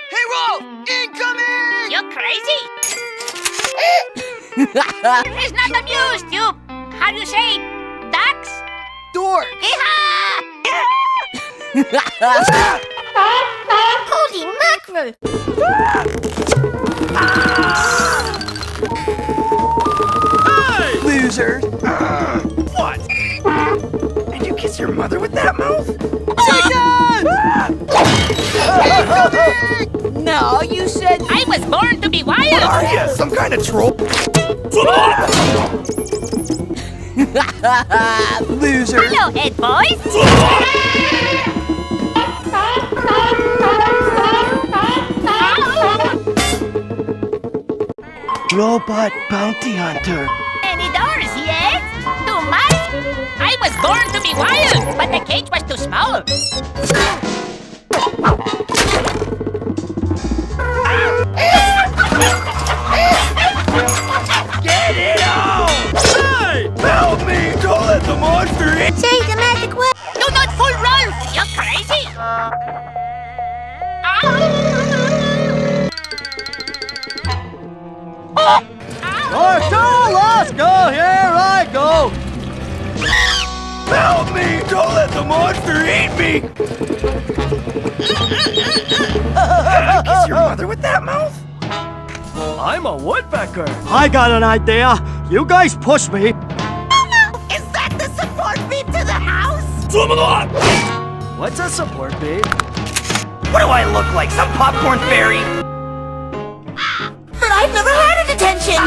Hey, Rolf! Incoming! You crazy? It's not amused, you... How do you say? Ducks? Dork! Holy mackerel! Hey! Losers! What? Did you kiss your mother with that mouth? Incoming! No, you said... I was born to be wild! What are you? Some kind of troll? Loser! Hello, head boys! Robot bounty hunter. Any doors yet? Too much? I was born to be wild, but the cage was too small. Get it out! Hey! Help me! Don't let the monster eat! Say the magic word. Do not fool Rolf! You're crazy! Alaska, here I go! Help me! Don't let the monster eat me! Did you kiss your mother with that mouth? I'm a woodpecker. I got an idea. You guys push me. Is that the support beam to the house? What's a support beam? What do I look like? Some popcorn fairy? But I've never had a detention!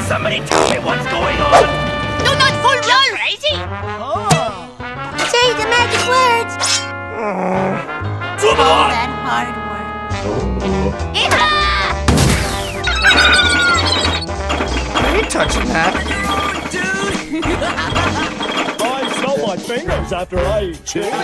Somebody tell me what's going on! Do not fool Rolf! Crazy? Say the magic words. All that hard work. I ain't touching that. I smell my fingers after I eat cheese.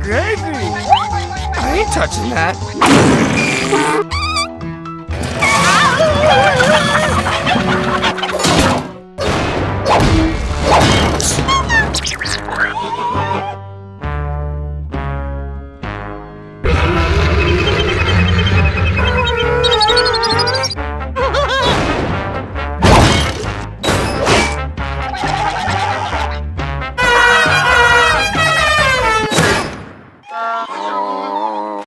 Gravy! I ain't touching that.